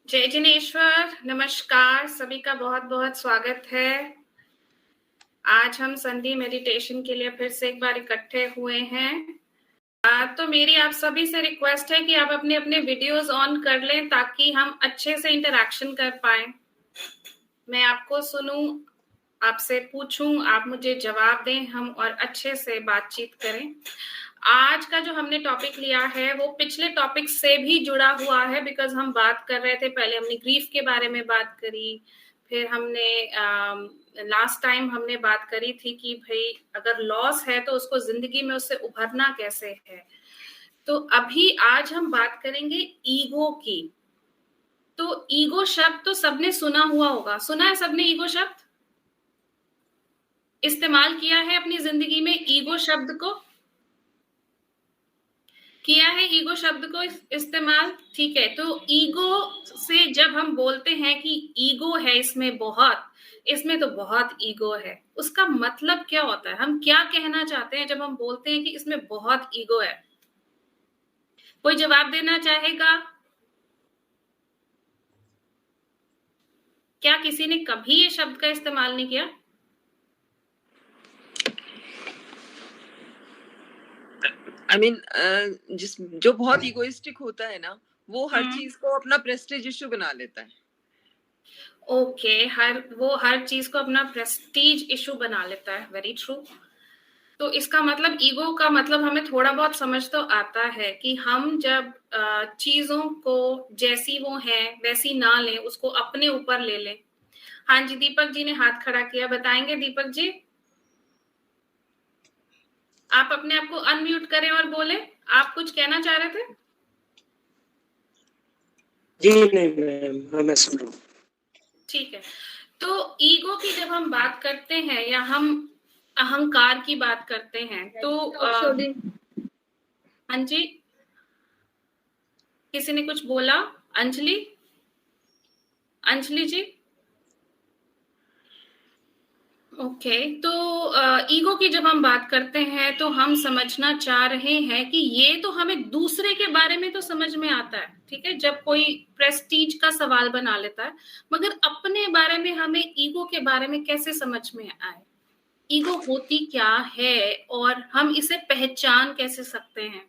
जय जिनेश्वर, नमस्कार, सभी का बहुत बहुत स्वागत है। आज हम संडे मेडिटेशन के लिए फिर से एक बार इकट्ठे हुए हैं। तो मेरी आप सभी से रिक्वेस्ट है कि आप अपने अपने वीडियोस ऑन कर लें ताकि हम अच्छे से इंटरेक्शन कर पाए। मैं आपको सुनूं, आपसे पूछूं, आप मुझे जवाब दें, हम और अच्छे से बातचीत करें। आज का जो हमने टॉपिक लिया है वो पिछले टॉपिक से भी जुड़ा हुआ है, बिकॉज हम बात कर रहे थे, पहले हमने ग्रीफ के बारे में बात करी, फिर हमने लास्ट टाइम हमने बात करी थी कि भाई अगर लॉस है तो उसको जिंदगी में उससे उभरना कैसे है। तो अभी आज हम बात करेंगे ईगो की। तो ईगो शब्द तो सबने सुना हुआ होगा, सुना है सबने ईगो शब्द, इस्तेमाल किया है अपनी जिंदगी में ईगो शब्द को, किया है ईगो शब्द को इस्तेमाल। ठीक है, तो ईगो से जब हम बोलते हैं कि ईगो है इसमें बहुत, इसमें तो बहुत ईगो है, उसका मतलब क्या होता है, हम क्या कहना चाहते हैं जब हम बोलते हैं कि इसमें बहुत ईगो है? कोई जवाब देना चाहेगा? क्या किसी ने कभी ये शब्द का इस्तेमाल नहीं किया? I mean, जो बहुत इगोइस्टिक होता है ना, वो हर चीज को अपना प्रेस्टीज इशू बना लेता है। ओके, वो हर चीज को अपना प्रेस्टीज इशू बना लेता है, वेरी ट्रू। तो इसका मतलब ईगो का मतलब हमें थोड़ा बहुत समझ तो आता है कि हम जब चीजों को जैसी वो हैं वैसी ना लें, उसको अपने ऊपर ले लें। हाँ जी, दीपक जी ने हाथ खड़ा किया, बताएंगे दीपक जी? आप अपने आप को अनम्यूट करें और बोले, आप कुछ कहना चाह रहे थे? जी नहीं मैम, हाँ मैं सुन रहा हूँ। ठीक है, तो ईगो की जब हम बात करते हैं या हम अहंकार की बात करते हैं तो हाँ जी, किसी ने कुछ बोला? अंजलि, अंजलि जी। ओके, तो ईगो की जब हम बात करते हैं तो हम समझना चाह रहे हैं कि ये तो हमें दूसरे के बारे में तो समझ में आता है, ठीक है, जब कोई प्रेस्टीज का सवाल बना लेता है, मगर अपने बारे में हमें ईगो के बारे में कैसे समझ में आए, ईगो होती क्या है और हम इसे पहचान कैसे सकते हैं?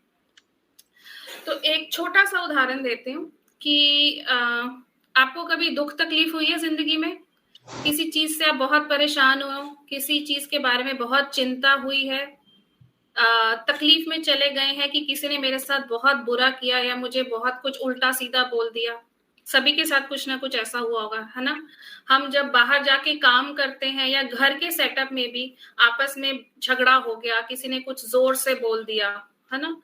तो एक छोटा सा उदाहरण देती हूँ कि आपको कभी दुख तकलीफ हुई है जिंदगी में? किसी चीज से आप बहुत परेशान हो, किसी चीज के बारे में बहुत चिंता हुई है, तकलीफ में चले गए हैं कि किसी ने मेरे साथ बहुत बुरा किया या मुझे बहुत कुछ उल्टा सीधा बोल दिया। सभी के साथ कुछ ना कुछ ऐसा हुआ होगा, है ना? हम जब बाहर जाके काम करते हैं या घर के सेटअप में भी आपस में झगड़ा हो गया, किसी ने कुछ जोर से बोल दिया, है ना,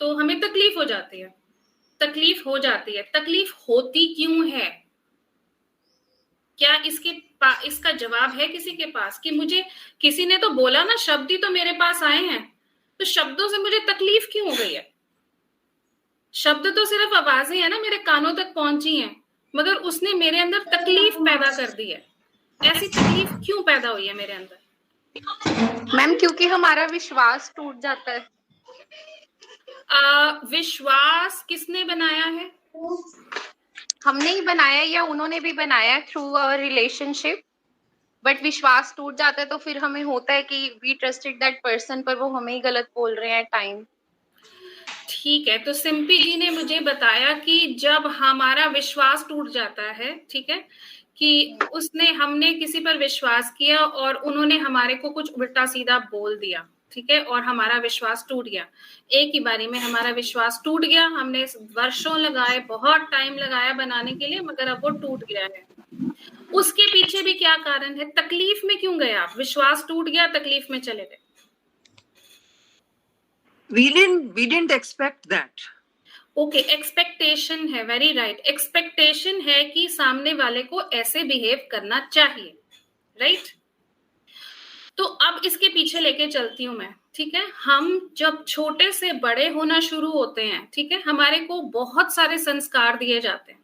तो हमें तकलीफ हो जाती है। तकलीफ हो जाती है, तकलीफ होती क्यों है? क्या इसका जवाब है किसी के पास कि मुझे किसी ने तो बोला ना, शब्द ही तो मेरे पास आए हैं, तो शब्दों से मुझे तकलीफ क्यों हो गई है? शब्द तो सिर्फ आवाजें है ना, मेरे कानों तक पहुंची हैं, मगर उसने मेरे अंदर तकलीफ पैदा कर दी है। ऐसी तकलीफ क्यों पैदा हुई है मेरे अंदर? मैम क्योंकि हमारा विश्वास टूट जाता है। विश्वास किसने बनाया है? हमने ही बनाया या उन्होंने भी बनाया थ्रू अ रिलेशनशिप, बट विश्वास टूट जाता है तो फिर हमें होता है कि वी ट्रस्टेड दैट पर्सन, पर वो हमें ही गलत बोल रहे हैं टाइम। ठीक है, तो सिंपी जी ने मुझे बताया कि जब हमारा विश्वास टूट जाता है, ठीक है, कि हमने किसी पर विश्वास किया और उन्होंने हमारे को कुछ उल्टा सीधा बोल दिया, ठीक है, और हमारा विश्वास टूट गया, एक ही बारी में हमारा विश्वास टूट गया। हमने वर्षों लगाए, बहुत टाइम लगाया बनाने के लिए, मगर अब वो टूट गया है। उसके पीछे भी क्या कारण है? तकलीफ में क्यों गए आप? विश्वास टूट गया, तकलीफ में चले गए। We didn't expect that. Okay, expectation है, वेरी राइट, एक्सपेक्टेशन है कि सामने वाले को ऐसे बिहेव करना चाहिए, राइट? तो अब इसके पीछे लेके चलती हूं मैं, ठीक है। हम जब छोटे से बड़े होना शुरू होते हैं, ठीक है, हमारे को बहुत सारे संस्कार दिए जाते हैं।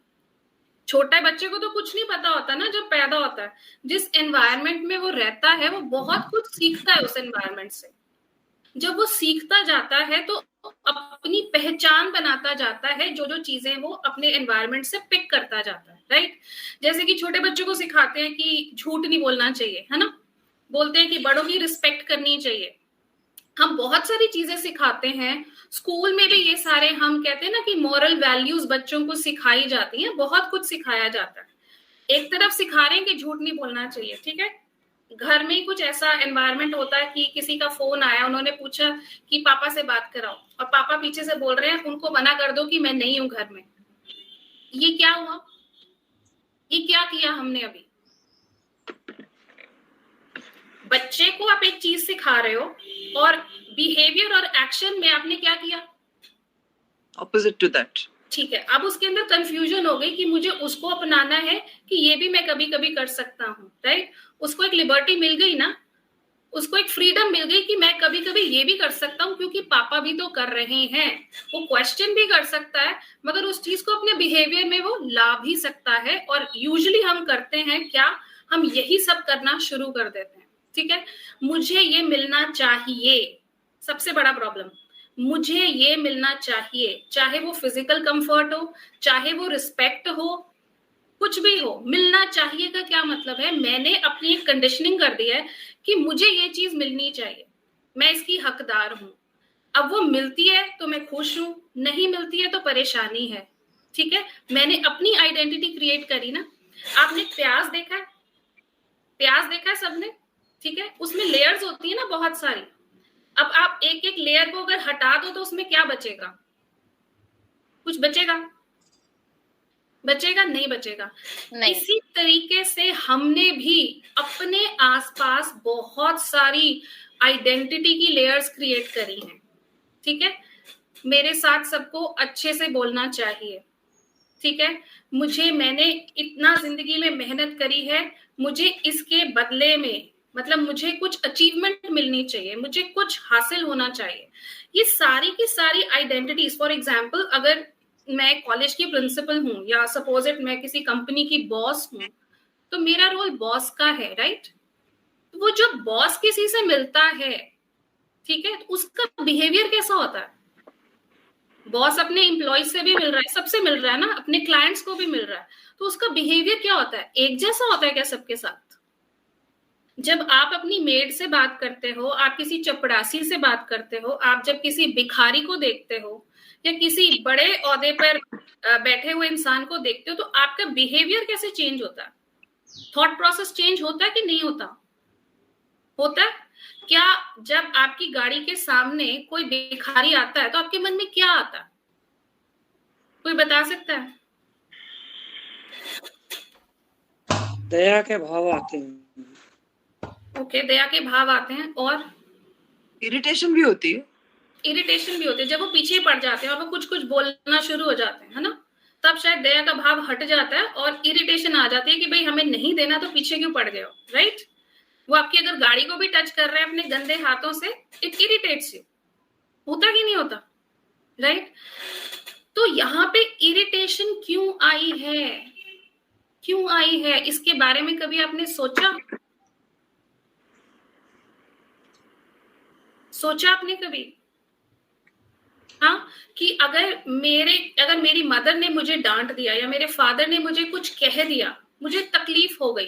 छोटे बच्चे को तो कुछ नहीं पता होता ना, जब पैदा होता है, जिस एनवायरनमेंट में वो रहता है वो बहुत कुछ सीखता है उस एनवायरनमेंट से। जब वो सीखता जाता है तो अपनी पहचान बनाता जाता है, जो जो चीजें वो अपने एनवायरनमेंट से पिक करता जाता है, राइट। जैसे कि छोटे बच्चों को सिखाते हैं कि झूठ नहीं बोलना चाहिए, है ना, बोलते हैं कि बड़ों की रिस्पेक्ट करनी चाहिए। हम बहुत सारी चीजें सिखाते हैं, स्कूल में भी ये सारे हम कहते हैं ना कि मॉरल वैल्यूज बच्चों को सिखाई जाती हैं, बहुत कुछ सिखाया जाता है। एक तरफ सिखा रहे हैं कि झूठ नहीं बोलना चाहिए, ठीक है। घर में ही कुछ ऐसा एनवायरनमेंट होता है कि किसी का फोन आया, उन्होंने पूछा कि पापा से बात कराओ, और पापा पीछे से बोल रहे हैं उनको मना कर दो कि मैं नहीं हूं घर में। ये क्या हुआ, ये क्या किया हमने अभी? बच्चे को आप एक चीज सिखा रहे हो और बिहेवियर और एक्शन में आपने क्या किया? Opposite to that. ठीक है, अब उसके अंदर कंफ्यूजन हो गई कि मुझे उसको अपनाना है कि ये भी मैं कभी कभी कर सकता हूँ, राइट। उसको एक लिबर्टी मिल गई ना, उसको एक फ्रीडम मिल गई कि मैं कभी कभी ये भी कर सकता हूँ क्योंकि पापा भी तो कर रहे हैं। वो क्वेश्चन भी कर सकता है, मगर उस चीज को अपने बिहेवियर में वो ला भी सकता है। और यूजुअली हम करते हैं क्या, हम यही सब करना शुरू कर देते हैं, ठीक है। मुझे ये मिलना चाहिए, सबसे बड़ा प्रॉब्लम, मुझे ये मिलना चाहिए, चाहे वो फिजिकल कंफर्ट हो, चाहे वो रिस्पेक्ट हो, कुछ भी हो। मिलना चाहिए का क्या मतलब है? मैंने अपनी एक कंडीशनिंग कर दी है कि मुझे ये चीज मिलनी चाहिए, मैं इसकी हकदार हूं। अब वो मिलती है तो मैं खुश हूं, नहीं मिलती है तो परेशानी है, ठीक है। मैंने अपनी आइडेंटिटी क्रिएट करी ना। आपने प्याज देखा है, प्याज देखा है सबने, ठीक है। उसमें लेयर्स होती है ना बहुत सारी। अब आप एक एक लेयर को अगर हटा दो तो उसमें क्या बचेगा? कुछ बचेगा? बचेगा? नहीं बचेगा। नहीं। इसी तरीके से हमने भी अपने आसपास बहुत सारी आइडेंटिटी की लेयर्स क्रिएट करी हैं, ठीक है। मेरे साथ सबको अच्छे से बोलना चाहिए, ठीक है। मैंने इतना जिंदगी में मेहनत करी है, मुझे इसके बदले में मतलब मुझे कुछ अचीवमेंट मिलनी चाहिए, मुझे कुछ हासिल होना चाहिए। ये सारी की सारी आइडेंटिटीज, फॉर एग्जाम्पल अगर मैं कॉलेज की प्रिंसिपल हूँ या सपोज इट मैं किसी कंपनी की बॉस हूँ, तो मेरा रोल बॉस का है, राइट। तो वो जो बॉस किसी से मिलता है, ठीक है, तो उसका बिहेवियर कैसा होता है? बॉस अपने एम्प्लॉय से भी मिल रहा है, सबसे मिल रहा है ना, अपने क्लाइंट्स को भी मिल रहा है, तो उसका बिहेवियर क्या होता है? एक जैसा होता है क्या सबके साथ? जब आप अपनी मेड से बात करते हो, आप किसी चपड़ासी से बात करते हो, आप जब किसी भिखारी को देखते हो या किसी बड़े ओहदे पर बैठे हुए इंसान को देखते हो, तो आपका बिहेवियर कैसे चेंज होता है? थॉट प्रोसेस चेंज होता है कि नहीं होता? होता है। क्या जब आपकी गाड़ी के सामने कोई भिखारी आता है तो आपके मन में क्या आता है? कोई बता सकता है? दया के भाव आते हैं। ओके, दया के भाव आते हैं, और इरिटेशन भी होती है। इरिटेशन भी होती है, जब वो पीछे पड़ जाते हैं और वो कुछ कुछ बोलना शुरू हो जाते हैं, है ना, तब शायद दया का भाव हट जाता है और इरिटेशन आ जाती है कि भाई हमें नहीं देना तो पीछे क्यों पड़ गए हो, राइट। वो आपकी अगर गाड़ी को भी टच कर रहे हैं अपने गंदे हाथों से, इट इरिटेट्स यू। होता कि नहीं होता, राइट। तो यहाँ पे इरिटेशन क्यों आई है, क्यों आई है, इसके बारे में कभी आपने सोचा आपने कभी? हाँ, कि अगर मेरी मदर ने मुझे डांट दिया या मेरे फादर ने मुझे कुछ कह दिया, मुझे तकलीफ हो गई,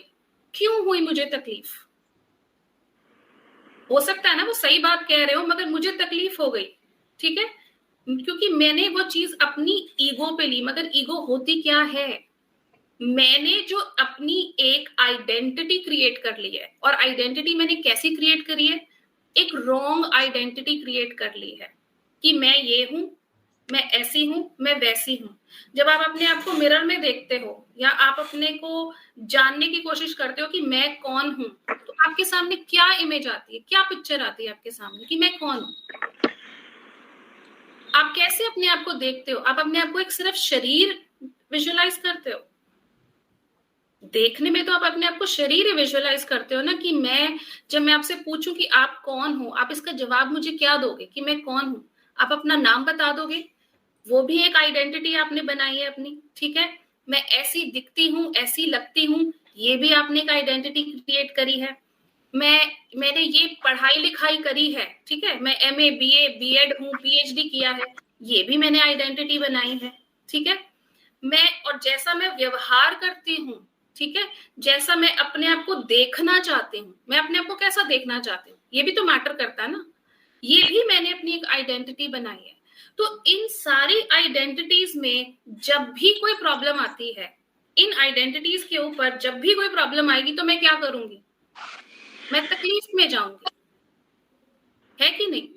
क्यों हुई मुझे तकलीफ? हो सकता है ना वो सही बात कह रहे हो, मगर मुझे तकलीफ हो गई, ठीक है, क्योंकि मैंने वो चीज अपनी ईगो पे ली। मगर ईगो होती क्या है? मैंने जो अपनी एक आइडेंटिटी क्रिएट कर ली है, और आइडेंटिटी मैंने कैसी क्रिएट करी है? एक रॉन्ग आइडेंटिटी क्रिएट कर ली है कि मैं ये हूं, मैं ऐसी हूं, मैं वैसी हूं। जब आप अपने आप को मिरर में देखते हो या आप अपने को जानने की कोशिश करते हो कि मैं कौन हूं, तो आपके सामने क्या इमेज आती है, क्या पिक्चर आती है आपके सामने कि मैं कौन हूं? आप कैसे अपने आप को देखते हो? आप अपने आप को एक सिर्फ शरीर विजुअलाइज करते हो? देखने में तो आप अपने आप को शरीर ही विजुअलाइज करते हो ना, कि जब मैं आपसे पूछूं कि आप कौन हो, आप इसका जवाब मुझे क्या दोगे कि मैं कौन हूं? आप अपना नाम बता दोगे, वो भी एक आइडेंटिटी आपने बनाई है अपनी, ठीक है। मैं ऐसी दिखती हूँ, ऐसी लगती हूँ, ये भी आपने एक आइडेंटिटी क्रिएट करी है। मैंने ये पढ़ाई लिखाई करी है, ठीक है, मैं MA BA B.Ed हूँ, PhD किया है, ये भी मैंने आइडेंटिटी बनाई है, ठीक है। मैं और जैसा मैं व्यवहार करती हूँ, ठीक है, जैसा मैं अपने आप को देखना चाहती हूँ, मैं अपने आप को कैसा देखना चाहती हूँ, ये भी तो मैटर करता है ना, ये भी मैंने अपनी एक आइडेंटिटी बनाई है। तो इन सारी आइडेंटिटीज में जब भी कोई प्रॉब्लम आती है, इन आइडेंटिटीज के ऊपर जब भी कोई प्रॉब्लम आएगी तो मैं क्या करूंगी, मैं तकलीफ में जाऊंगी, है कि नहीं,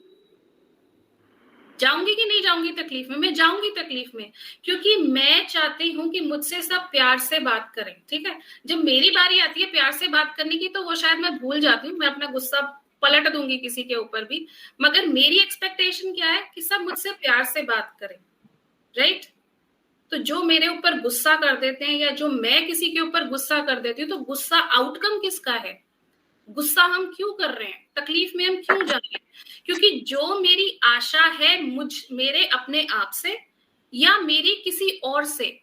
जाऊंगी कि नहीं जाऊंगी तकलीफ में, मैं जाऊंगी तकलीफ में, क्योंकि मैं चाहती हूँ कि मुझसे सब प्यार से बात करें, ठीक है। जब मेरी बारी आती है प्यार से बात करने की तो वो शायद मैं भूल जाती हूँ, मैं अपना गुस्सा पलट दूंगी किसी के ऊपर भी, मगर मेरी एक्सपेक्टेशन क्या है कि सब मुझसे प्यार से बात करें, राइट। तो जो मेरे ऊपर गुस्सा कर देते हैं या जो मैं किसी के ऊपर गुस्सा कर देती हूँ, तो गुस्सा आउटकम किसका है, गुस्सा हम क्यों कर रहे हैं, तकलीफ में हम क्यों जा रहे हैं, क्योंकि जो मेरी आशा है मेरे अपने आप से या मेरी किसी और से,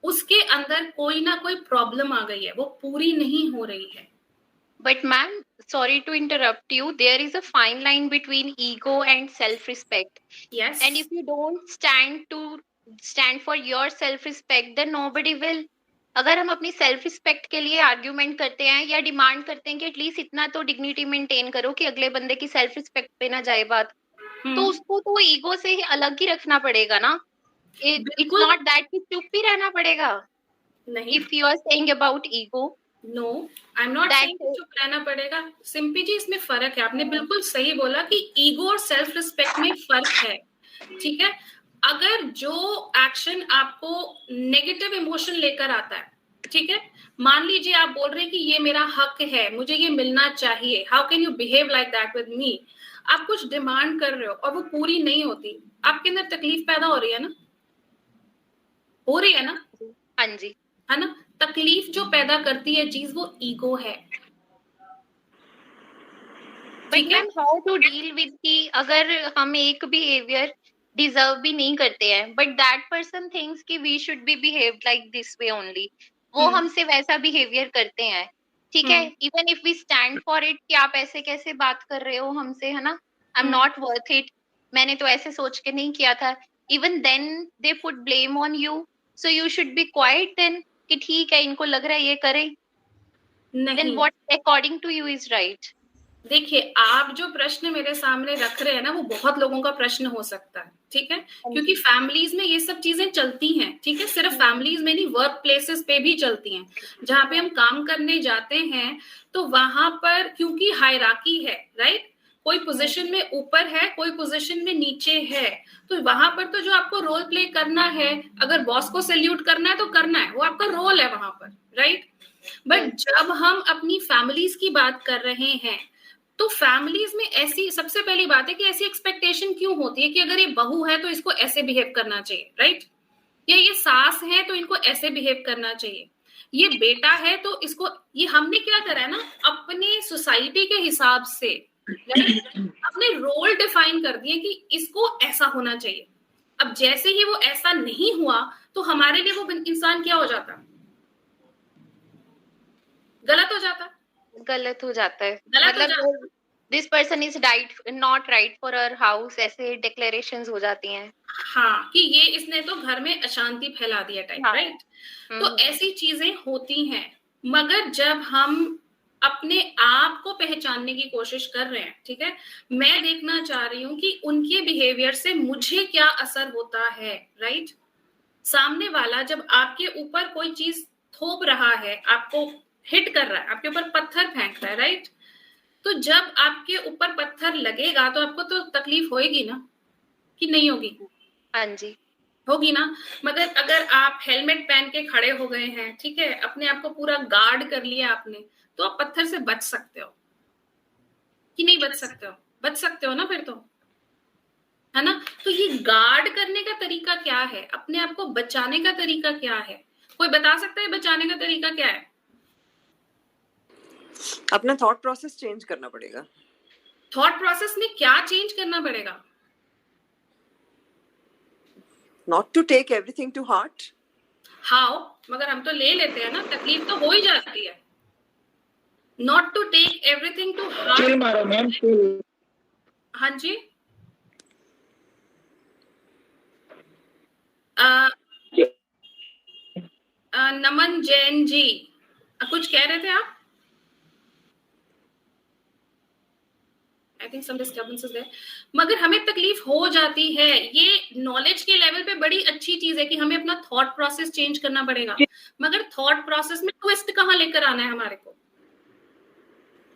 उसके अंदर कोई ना कोई प्रॉब्लम आ गई है, वो पूरी नहीं हो रही है। But ma'am, sorry to interrupt you. There is a fine line between ego and self-respect. Yes. And if you don't stand for your self-respect, then nobody will. अगर हम अपनी सेल्फ रिस्पेक्ट के लिए आर्ग्यूमेंट करते हैं या डिमांड करते हैं कि एटलीस्ट इतना तो डिग्निटी मेंटेन करो कि अगले बंदे की सेल्फ रिस्पेक्ट पे ना जाए बात, तो उसको तो ईगो से ही अलग ही रखना पड़ेगा ना। इट्स नॉट दैट कि चुप ही रहना पड़ेगा। नहीं, if you are saying about ego, no, I am not saying चुप रहना पड़ेगा। सिंपी जी, इसमें फर्क है, आपने बिल्कुल सही बोला कि ईगो और सेल्फ रिस्पेक्ट में फर्क है, ठीक है। अगर जो एक्शन आपको नेगेटिव इमोशन लेकर आता है, ठीक है, मान लीजिए आप बोल रहे हैं कि ये मेरा हक है, मुझे ये मिलना चाहिए, how can you behave like that with me, आप कुछ डिमांड कर रहे हो और वो पूरी नहीं होती, आपके अंदर तकलीफ पैदा हो रही है ना, हो रही है ना, हाँ जी, है ना। तकलीफ जो पैदा करती है चीज, वो ईगो है। But ma'am how to deal with कि अगर हम एक बिहेवियर डिजर्व भी नहीं करते हैं बट दैट पर्सन थिंक्स कि we should be behave like this way only, वो हमसे वैसा बिहेवियर करते हैं, ठीक है, even if we stand for it कि आप ऐसे कैसे बात कर रहे हो हमसे, है ना, I am not worth it, मैंने तो ऐसे सोच के नहीं किया था, even then they put blame on you, so you should be quiet then कि ठीक है इनको लग रहा है ये करें, then what according to you is right. देखिए, आप जो प्रश्न मेरे सामने रख रहे हैं ना, वो बहुत लोगों का प्रश्न हो सकता है, ठीक है, क्योंकि फैमिलीज में ये सब चीजें चलती हैं, ठीक है, सिर्फ फैमिलीज में नहीं, वर्क प्लेसेस पे भी चलती हैं, जहाँ पे हम काम करने जाते हैं तो वहां पर क्योंकि हायरार्की है, राइट, कोई पोजीशन में ऊपर है, कोई पोजीशन में नीचे है, तो वहां पर तो जो आपको रोल प्ले करना है, अगर बॉस को सैल्यूट करना है तो करना है, वो आपका रोल है वहां पर, राइट। बट जब हम अपनी फैमिलीज की बात कर रहे हैं, तो फैमिलीज में ऐसी सबसे पहली बात है कि ऐसी एक्सपेक्टेशन क्यों होती है कि अगर ये बहू है तो इसको ऐसे बिहेव करना चाहिए, राइट, या ये सास है तो इनको ऐसे बिहेव करना चाहिए, ये बेटा है तो इसको, ये हमने क्या करा है ना, अपने सोसाइटी के हिसाब से अपने रोल डिफाइन कर दिए कि इसको ऐसा होना चाहिए। अब जैसे ही वो ऐसा नहीं हुआ तो हमारे लिए वो इंसान क्या हो जाता, गलत हो जाता, गलत हो जाता है, मतलब this person is right not right for our house, ऐसे डिक्लेरेशंस हो जाती हैं, हाँ, कि ये इसने तो घर में अशांति फैला दिया टाइप, हाँ, राइट। तो ऐसी चीजें होती हैं, मगर जब हम अपने आप को पहचानने की कोशिश कर रहे हैं, ठीक है, मैं देखना चाह रही हूँ कि उनके बिहेवियर से मुझे क्या असर होता है, राइट। सामने वाला जब आपके ऊपर कोई चीज थोप रहा है, आपको हिट कर रहा है, आपके ऊपर पत्थर फेंक रहा है, राइट, तो जब आपके ऊपर पत्थर लगेगा तो आपको तो तकलीफ होएगी ना, कि नहीं होगी? हाँ जी, होगी ना। मगर अगर आप हेलमेट पहन के खड़े हो गए हैं, ठीक है, अपने आप को पूरा गार्ड कर लिया आपने, तो आप पत्थर से बच सकते हो कि नहीं बच सकते हो? बच सकते हो ना फिर तो, है ना। तो ये गार्ड करने का तरीका क्या है, अपने आप को बचाने का तरीका क्या है, कोई बता सकता है बचाने का तरीका क्या है? अपना थॉट प्रोसेस चेंज करना पड़ेगा। थॉट प्रोसेस में क्या चेंज करना पड़ेगा? Not to take everything to heart. How, मगर हम तो ले लेते हैं ना, तकलीफ तो हो ही जाती है not to take everything to heart. Chill मारो मैम, चिल। हाँ जी, नमन जैन जी, कुछ कह रहे थे आप? आई थिंक सम डिस्टर्बेंसेस है, मगर हमें तकलीफ हो जाती है। ये नॉलेज के लेवल पे बड़ी अच्छी चीज है कि हमें अपना थॉट प्रोसेस चेंज करना पड़ेगा, मगर थॉट प्रोसेस में ट्विस्ट कहाँ लेकर आना है हमारे को?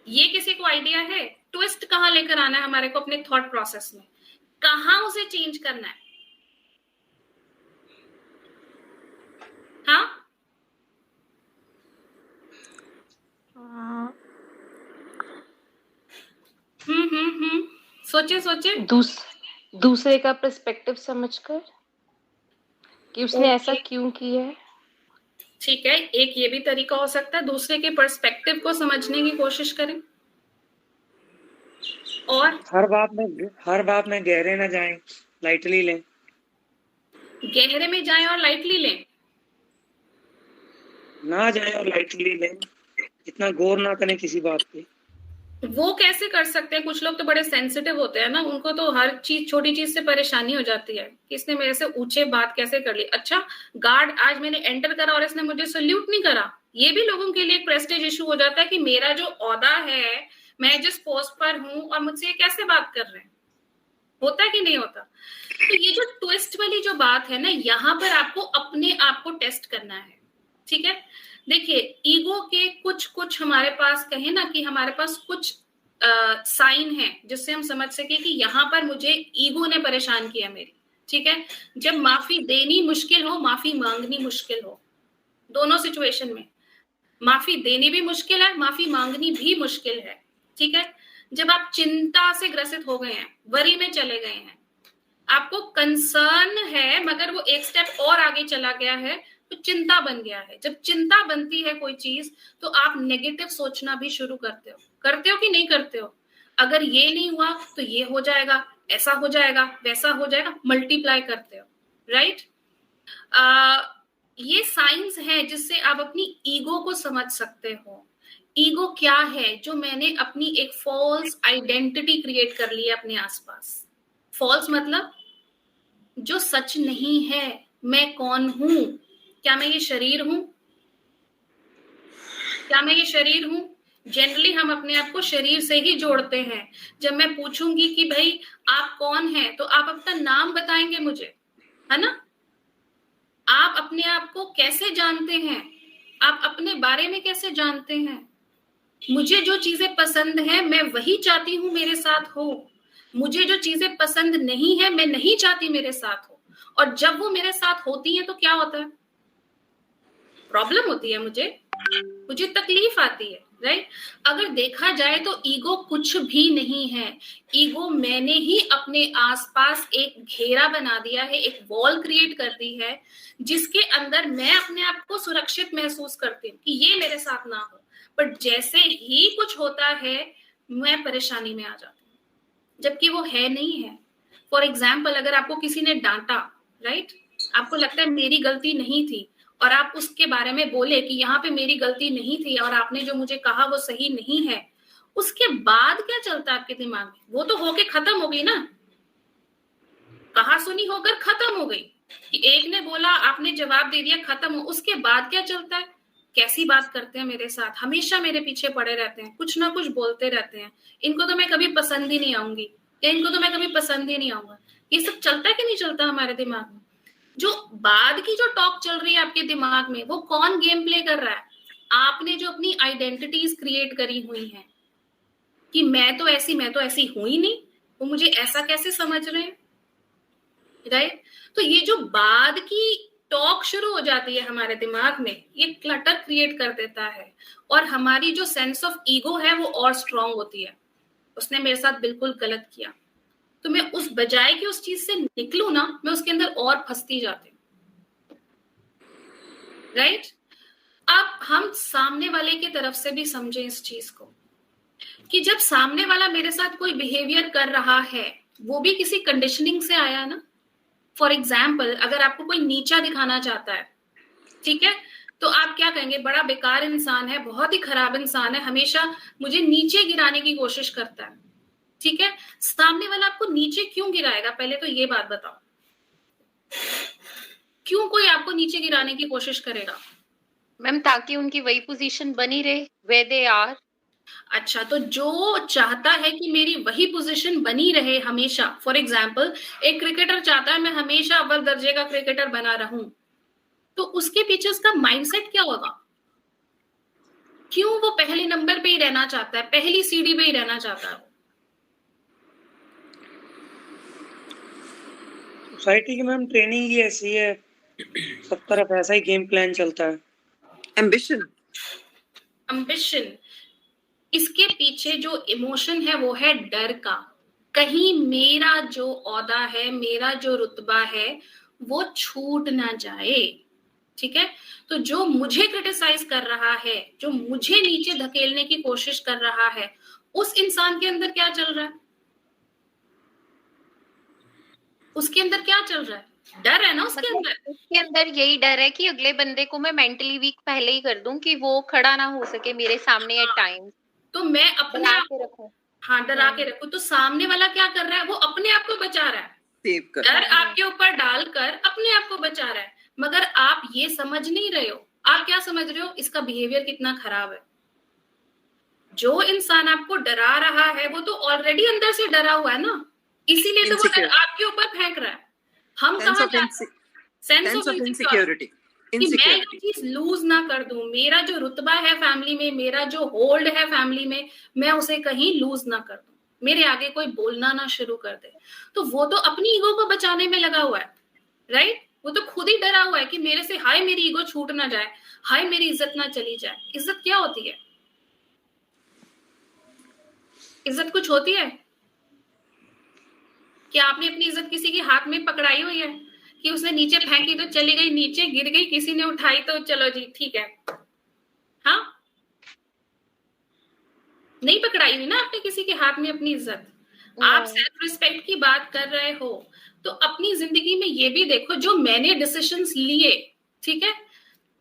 ये किसी को आइडिया है? ट्विस्ट कहाँ लेकर आना है हमारे को अपने थॉट प्रोसेस में? कहाँ उसे चेंज करना है? हाँ, सोचे सोचे। दूसरे का पर्सपेक्टिव समझकर कि उसने ऐसा क्यों किया है। ठीक है, एक ये भी तरीका हो सकता है, दूसरे के पर्सपेक्टिव को समझने की कोशिश करें। और हर बात में गहरे ना जाएं, लाइटली लें। गहरे में जाएं और लाइटली लें? ना जाएं और लाइटली लें, इतना गौर ना करें किसी बात पे। वो कैसे कर सकते हैं? कुछ लोग तो बड़े सेंसिटिव होते हैं ना, उनको तो हर चीज, छोटी चीज से परेशानी हो जाती है कि इसने मेरे से ऊंचे बात कैसे कर ली। अच्छा, गार्ड आज मैंने एंटर करा और इसने मुझे सल्यूट नहीं करा। ये भी लोगों के लिए एक प्रेस्टीज इशू हो जाता है कि मेरा जो ओहदा है, मैं जिस पोस्ट पर हूं, और मुझसे ये कैसे बात कर रहे हैं। होता है कि नहीं होता? तो ये जो ट्विस्ट वाली जो बात है ना, यहाँ पर आपको अपने आप को टेस्ट करना है। ठीक है, देखिए, ईगो के कुछ हमारे पास, कहे ना कि हमारे पास कुछ साइन है जिससे हम समझ सके कि यहाँ पर मुझे ईगो ने परेशान किया मेरी। ठीक है, जब माफी देनी मुश्किल हो, माफी मांगनी मुश्किल हो, दोनों सिचुएशन में माफी देनी भी मुश्किल है, माफी मांगनी भी मुश्किल है। ठीक है, जब आप चिंता से ग्रसित हो गए हैं, वरी में चले गए हैं, आपको कंसर्न है मगर वो एक स्टेप और आगे चला गया है, तो चिंता बन गया है। जब चिंता बनती है कोई चीज, तो आप नेगेटिव सोचना भी शुरू करते हो कि नहीं करते हो? अगर ये नहीं हुआ तो ये हो जाएगा, ऐसा हो जाएगा, वैसा हो जाएगा, मल्टीप्लाई करते हो, राइट? ये साइंस है जिससे आप अपनी ईगो को समझ सकते हो। ईगो क्या है? जो मैंने अपनी एक फॉल्स आइडेंटिटी क्रिएट कर ली है अपने आसपास। फॉल्स मतलब जो सच नहीं है। मैं कौन हूं? क्या मैं ये शरीर हूं? क्या मैं ये शरीर हूं? जनरली हम अपने आप को शरीर से ही जोड़ते हैं। जब मैं पूछूंगी कि भाई आप कौन हैं, तो आप अपना नाम बताएंगे मुझे, है ना? आप अपने आप को कैसे जानते हैं? आप अपने बारे में कैसे जानते हैं? मुझे जो चीजें पसंद है, मैं वही चाहती हूँ मेरे साथ हो। मुझे जो चीजें पसंद नहीं है, मैं नहीं चाहती मेरे साथ हो। और जब वो मेरे साथ होती है तो क्या होता है? प्रॉब्लम होती है, मुझे तकलीफ आती है, राइट? अगर देखा जाए तो ईगो कुछ भी नहीं है। ईगो मैंने ही अपने आसपास एक घेरा बना दिया है, एक वॉल क्रिएट कर दी है, जिसके अंदर मैं अपने आप को सुरक्षित महसूस करती हूँ कि ये मेरे साथ ना हो। बट जैसे ही कुछ होता है, मैं परेशानी में आ जाती हूँ, जबकि वो है नहीं है। फॉर एग्जाम्पल, अगर आपको किसी ने डांटा, राइट, आपको लगता है मेरी गलती नहीं थी, और आप उसके बारे में बोले कि यहाँ पे मेरी गलती नहीं थी और आपने जो मुझे कहा वो सही नहीं है, उसके बाद क्या चलता है आपके दिमाग में? वो तो होके खत्म हो गई ना, कहा सुनी होकर खत्म हो गई कि एक ने बोला, आपने जवाब दे दिया, खत्म हो। उसके बाद क्या चलता है? कैसी बात करते हैं मेरे साथ, हमेशा मेरे पीछे पड़े रहते हैं, कुछ ना कुछ बोलते रहते हैं, इनको तो मैं कभी पसंद ही नहीं आऊंगी, या इनको तो मैं कभी पसंद ही नहीं आऊंगा। ये सब चलता है कि नहीं चलता हमारे दिमाग में? जो बाद की जो टॉक चल रही है आपके दिमाग में, वो कौन गेम प्ले कर रहा है? आपने जो अपनी आइडेंटिटीज क्रिएट करी हुई हैं कि मैं तो ऐसी हूं ही नहीं, वो मुझे ऐसा कैसे समझ रहे हैं, राइट? तो ये जो बाद की टॉक शुरू हो जाती है हमारे दिमाग में, ये क्लटर क्रिएट कर देता है, और हमारी जो सेंस ऑफ ईगो है वो और स्ट्रांग होती है। उसने मेरे साथ बिल्कुल गलत किया, तो मैं उस बजाय कि उस चीज से निकलूं ना, मैं उसके अंदर और फंसती जाती हूँ, राइट? अब हम सामने वाले की तरफ से भी समझें इस चीज को कि जब सामने वाला मेरे साथ कोई बिहेवियर कर रहा है, वो भी किसी कंडीशनिंग से आया है ना। फॉर एग्जाम्पल, अगर आपको कोई नीचा दिखाना चाहता है, ठीक है, तो आप क्या कहेंगे, बड़ा बेकार इंसान है, बहुत ही खराब इंसान है, हमेशा मुझे नीचे गिराने की कोशिश करता है। ठीक है, सामने वाला आपको नीचे क्यों गिराएगा, पहले तो ये बात बताओ, क्यों कोई आपको नीचे गिराने की कोशिश करेगा? मैम ताकि उनकी वही पोजीशन बनी रहे where they are। अच्छा, तो जो चाहता है कि मेरी वही पोजीशन बनी रहे हमेशा, फॉर एग्जाम्पल एक क्रिकेटर चाहता है मैं हमेशा अव्वल दर्जे का क्रिकेटर बना रहूं, तो उसके पीछे उसका माइंडसेट क्या होगा? क्यों वो पहले नंबर पे ही रहना चाहता है, पहली सीढ़ी पे ही रहना चाहता है? सोसाइटी की मैम ट्रेनिंग ही ऐसी है, सब तरफ ऐसा ही गेम प्लान चलता है। एम्बिशन, एम्बिशन, इसके पीछे जो इमोशन है वो है डर का, कहीं मेरा जो ओहदा है, मेरा जो रुतबा है वो छूट ना जाए। ठीक है, तो जो मुझे क्रिटिसाइज कर रहा है, जो मुझे नीचे धकेलने की कोशिश कर रहा है, उस इंसान के अंदर क्या चल रहा है? उसके अंदर क्या चल रहा है? डर है ना उसके अंदर। उसके अंदर यही डर है कि अगले बंदे को मैं मेंटली वीक पहले ही कर दूं कि वो खड़ा ना हो सके मेरे सामने एट टाइम, तो मैं अपने बना आप के रखूं। हाँ डरा के रखूं, तो सामने वाला क्या कर रहा है, वो अपने आप को बचा रहा है, सेव कर, डर आपके ऊपर डालकर अपने आप को बचा रहा है। मगर आप ये समझ नहीं रहे हो, आप क्या समझ रहे हो, इसका बिहेवियर कितना खराब है। जो इंसान आपको डरा रहा है वो तो ऑलरेडी अंदर से डरा हुआ है ना, इसीलिए तो वो डर आपके ऊपर फेंक रहा है। हम कहाँ जाते, सेंस ऑफ इनसिक्योरिटी, कि मैं ये चीज लूज ना कर दूं, मेरा जो रुतबा है फैमिली में, मेरा जो होल्ड है फैमिली में, मैं उसे कहीं लूज ना कर दूं, मेरे आगे कोई बोलना ना शुरू कर दे। तो वो तो अपनी ईगो को बचाने में लगा हुआ है, राइट? वो तो खुद ही डरा हुआ है कि मेरे से हाय मेरी ईगो छूट ना जाए, हाय मेरी इज्जत ना चली जाए। इज्जत क्या होती है? इज्जत कुछ होती है कि आपने अपनी इज्जत किसी के हाथ में पकड़ाई हुई है कि उसने नीचे फेंकी तो चली गई, नीचे गिर गई, किसी ने उठाई तो चलो जी ठीक है? हाँ, नहीं पकड़ाई हुई ना आपने किसी के हाथ में अपनी इज्जत। आप सेल्फ रिस्पेक्ट की बात कर रहे हो तो अपनी जिंदगी में ये भी देखो, जो मैंने डिसीजंस लिए, ठीक है,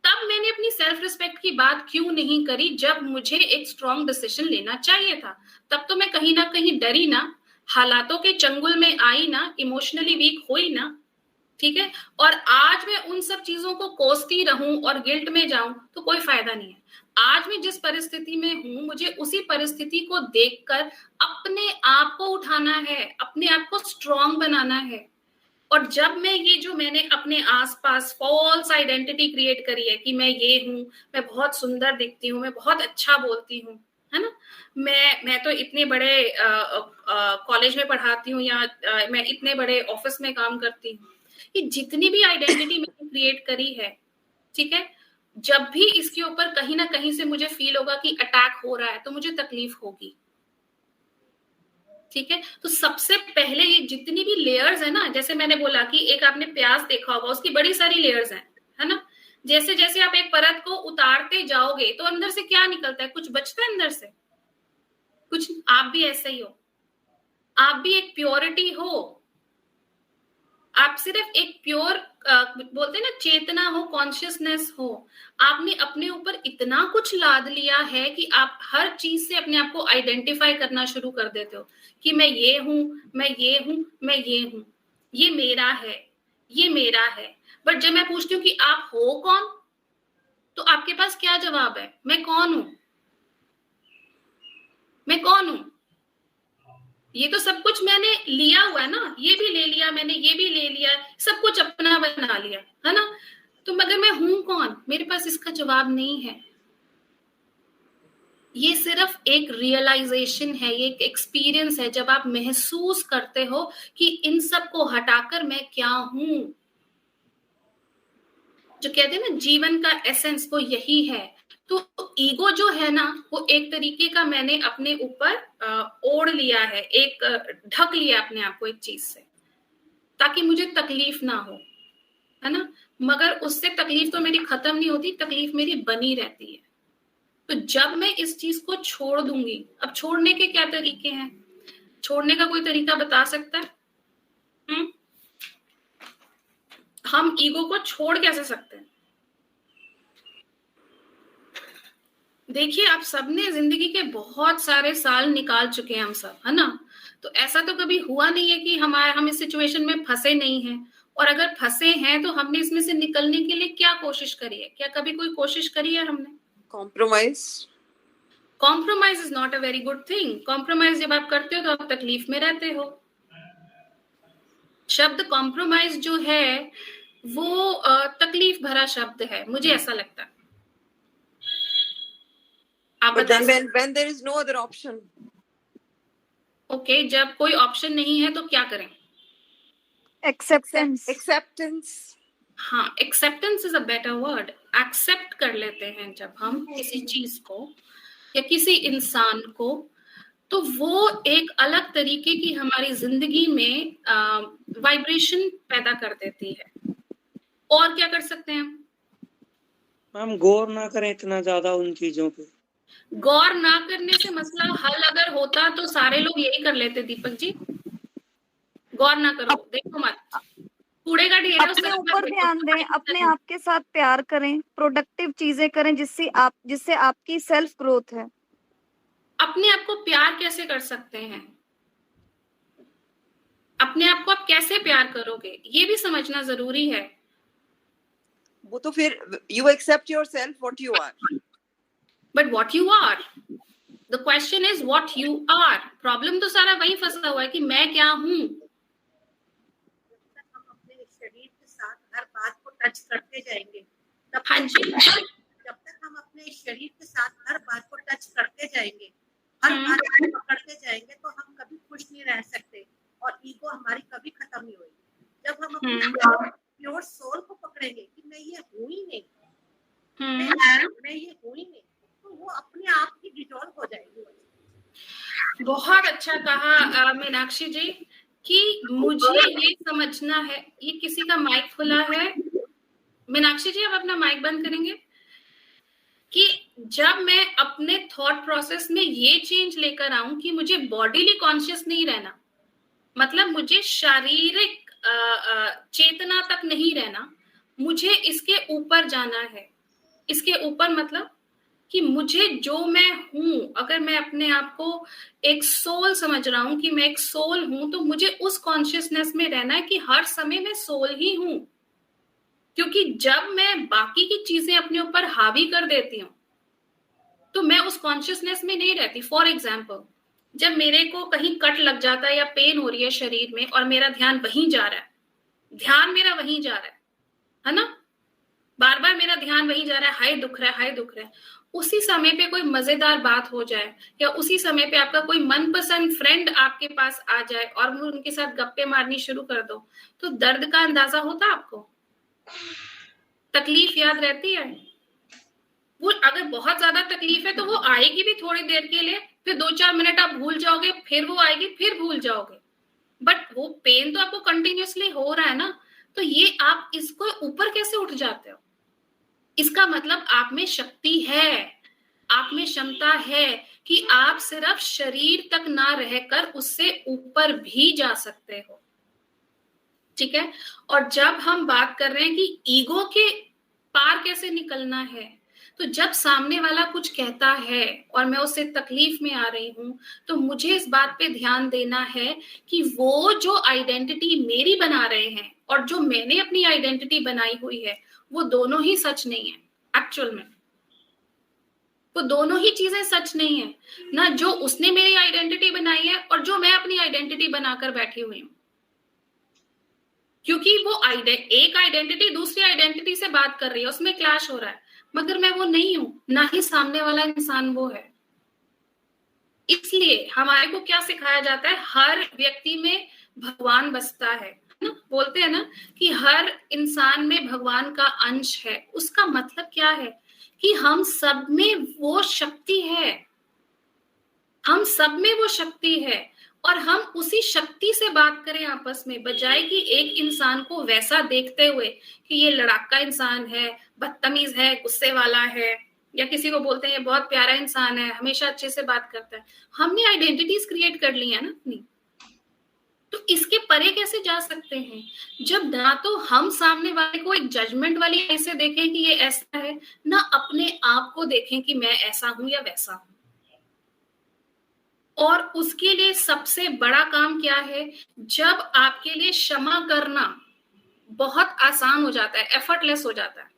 तब मैंने अपनी सेल्फ रिस्पेक्ट की बात क्यों नहीं करी जब मुझे एक स्ट्रॉन्ग डिसीजन लेना चाहिए था? तब तो मैं कहीं ना कहीं डरी ना, हालातों के चंगुल में आई ना, इमोशनली वीक हुई ना। ठीक है, और आज मैं उन सब चीजों को कोसती रहूं और गिल्ट में जाऊं तो कोई फायदा नहीं है। आज मैं जिस परिस्थिति में हूं, मुझे उसी परिस्थिति को देखकर अपने आप को उठाना है, अपने आप को स्ट्रॉन्ग बनाना है। और जब मैं ये जो मैंने अपने आसपास फॉल्स आइडेंटिटी क्रिएट करी है कि मैं ये हूं, मैं बहुत सुंदर दिखती हूँ, मैं बहुत अच्छा बोलती हूँ, है ना, मैं तो इतने बड़े कॉलेज में पढ़ाती हूँ, या मैं इतने बड़े ऑफिस में काम करती हूँ, ये जितनी भी आइडेंटिटी मैंने क्रिएट करी है, ठीक है, जब भी इसके ऊपर कहीं ना कहीं से मुझे फील होगा कि अटैक हो रहा है तो मुझे तकलीफ होगी। ठीक है, तो सबसे पहले ये जितनी भी लेयर्स है ना, जैसे मैंने बोला कि एक आपने प्याज देखा होगा, उसकी बड़ी सारी लेयर्स हैं, है ना, जैसे जैसे आप एक परत को उतारते जाओगे तो अंदर से क्या निकलता है, कुछ बचता है अंदर से कुछ। आप भी ऐसे ही हो, आप भी एक प्योरिटी हो, आप सिर्फ एक प्योर बोलते हैं ना चेतना हो, कॉन्शियसनेस हो। आपने अपने ऊपर इतना कुछ लाद लिया है कि आप हर चीज से अपने आप को आइडेंटिफाई करना शुरू कर देते हो कि मैं ये हूं, मैं ये हूं, मैं ये हूं, ये मेरा है, ये मेरा है। बट जब मैं पूछती हूँ कि आप हो कौन, तो आपके पास क्या जवाब है? मैं कौन हूं, मैं कौन हूं? ये तो सब कुछ मैंने लिया हुआ है ना, ये भी ले लिया मैंने, ये भी ले लिया, सब कुछ अपना बना लिया, है ना। तो मगर मैं हूं कौन? मेरे पास इसका जवाब नहीं है। ये सिर्फ एक रियलाइजेशन है, ये एक एक्सपीरियंस है, जब आप महसूस करते हो कि इन सब को हटाकर मैं क्या हूं। जो कहते हैं ना जीवन का एसेंस, वो यही है। तो ईगो जो है ना, वो एक तरीके का मैंने अपने ऊपर ओढ़ लिया है, एक ढक लिया अपने आप को एक चीज से, ताकि मुझे तकलीफ ना हो, है ना। मगर उससे तकलीफ तो मेरी खत्म नहीं होती, तकलीफ मेरी बनी रहती है। तो जब मैं इस चीज को छोड़ दूंगी, अब छोड़ने के क्या तरीके हैं? छोड़ने का कोई तरीका बता सकता है? हम ईगो को छोड़ कैसे सकते हैं? देखिए, आप सबने जिंदगी के बहुत सारे साल निकाल चुके हैं हम सब, है ना? तो ऐसा तो कभी हुआ नहीं है कि हम इस सिचुएशन में फंसे नहीं हैं, और अगर फंसे हैं तो हमने इसमें से निकलने के लिए क्या कोशिश करी है? क्या कभी कोई कोशिश करी है हमने? Compromise. Compromise is not a very good thing. Compromise जब आप करते हो तो आप तकलीफ में रहते हो। शब्द कॉम्प्रोमाइज जो है वो तकलीफ भरा शब्द है, मुझे ऐसा लगता है। आप But then बताइए। when there is no other option. Okay, जब कोई ऑप्शन नहीं है तो क्या करें? Acceptance. हाँ, acceptance is a better word. Accept कर लेते हैं जब हम किसी चीज को या किसी इंसान को, तो वो एक अलग तरीके की हमारी जिंदगी में वाइब्रेशन पैदा कर देती है। और क्या कर सकते हैं हम? मैम गौर ना करें इतना ज्यादा उन चीजों पे। गौर ना करने से मसला हल अगर होता तो सारे लोग यही कर लेते। दीपक जी, गौर ना करो, देखो मत, कूड़े का ढेर है, अपने ऊपर ध्यान दें, अपने आप के साथ प्यार करें, प्रोडक्टिव चीजें करें जिससे आपकी सेल्फ ग्रोथ है। अपने आप को प्यार कैसे कर सकते हैं? अपने आप को आप कैसे प्यार करोगे, ये भी समझना जरूरी है। वो तो फिर you accept yourself what you are. But what you are, the question is what you are. Problem तो सारा वही फंसा हुआ है कि मैं क्या हूँ। हम अपने शरीर के साथ हर बात को टच करते जाएंगे, हाँ जी, जब तक हम अपने शरीर के साथ हर बात को टच करते जाएंगे, हर बात को पकड़ते जाएंगे, तो हम कभी खुश नहीं रह सकते और ईगो हमारी कभी खत्म नहीं होगी। जब हम अपने प्योर सोल को पकड़ेंगे कि मैं ये हूँ ही नहीं, मैं ये हूँ ही नहीं, तो वो अपने आप ही डिसॉल्व हो जाएगी। बहुत अच्छा कहा मीनाक्षी जी कि मुझे ये समझना है। ये किसी का माइक खुला है। मीनाक्षी जी, आप अपना माइक बंद करेंगे? कि जब मैं अपने थॉट प्रोसेस में ये चेंज लेकर आऊं कि मुझे बॉडीली कॉन्शियस नहीं रहना, मतलब मुझे शारीरिक चेतना तक नहीं रहना, मुझे इसके ऊपर जाना है। इसके ऊपर मतलब कि मुझे जो मैं हूं, अगर मैं अपने आप को एक सोल समझ रहा हूं कि मैं एक सोल हूं, तो मुझे उस कॉन्शियसनेस में रहना है कि हर समय मैं सोल ही हूं। क्योंकि जब मैं बाकी की चीजें अपने ऊपर हावी कर देती हूँ तो मैं उस कॉन्शियसनेस में नहीं रहती। फॉर एग्जाम्पल, जब मेरे को कहीं कट लग जाता है या पेन हो रही है शरीर में और मेरा ध्यान वहीं जा रहा है, ध्यान मेरा वहीं जा रहा है ना, बार बार मेरा ध्यान वहीं जा रहा है, हाय दुख रहा है, हाय दुख रहा है। उसी समय पे कोई मजेदार बात हो जाए या उसी समय पे आपका कोई मनपसंद फ्रेंड आपके पास आ जाए और वो उनके साथ गप्पे मारनी शुरू कर दो, तो दर्द का अंदाजा होता आपको? तकलीफ याद रहती है? वो अगर बहुत ज्यादा तकलीफ है तो वो आएगी भी थोड़ी देर के लिए, फिर 2-4 मिनट आप भूल जाओगे, फिर वो आएगी, फिर भूल जाओगे, बट वो पेन तो आपको कंटिन्यूअसली हो रहा है ना। तो ये आप इसको ऊपर कैसे उठ जाते हो? इसका मतलब आप में शक्ति है, आप में क्षमता है कि आप सिर्फ शरीर तक ना रहकर उससे ऊपर भी जा सकते हो। ठीक है? और जब हम बात कर रहे हैं कि ईगो के पार कैसे निकलना है, तो जब सामने वाला कुछ कहता है और मैं उससे तकलीफ में आ रही हूं, तो मुझे इस बात पे ध्यान देना है कि वो जो आइडेंटिटी मेरी बना रहे हैं और जो मैंने अपनी आइडेंटिटी बनाई हुई है, वो दोनों ही सच नहीं है। एक्चुअल में वो दोनों ही चीजें सच नहीं है ना, जो उसने मेरी आइडेंटिटी बनाई है और जो मैं अपनी आइडेंटिटी बनाकर बैठी हुई हूँ। क्योंकि वो एक आइडेंटिटी दूसरी आइडेंटिटी से बात कर रही है, उसमें क्लैश हो रहा है, मगर मैं वो नहीं हूं, ना ही सामने वाला इंसान वो है। इसलिए हमारे को क्या सिखाया जाता है? हर व्यक्ति में भगवान बसता है ना, बोलते हैं ना कि हर इंसान में भगवान का अंश है। उसका मतलब क्या है? कि हम सब में वो शक्ति है, हम सब में वो शक्ति है, और हम उसी शक्ति से बात करें आपस में, बजाय कि एक इंसान को वैसा देखते हुए कि ये लड़ाका इंसान है, बदतमीज है, गुस्से वाला है, या किसी को बोलते हैं ये बहुत प्यारा इंसान है, हमेशा अच्छे से बात करता है। हमने आइडेंटिटीज क्रिएट कर ली है ना अपनी, तो इसके परे कैसे जा सकते हैं, जब ना तो हम सामने वाले को एक जजमेंट वाली ऐसे देखें कि ये ऐसा है, ना अपने आप को देखें कि मैं ऐसा हूं या वैसा हूं। और उसके लिए सबसे बड़ा काम क्या है, जब आपके लिए क्षमा करना बहुत आसान हो जाता है, एफर्टलेस हो जाता है,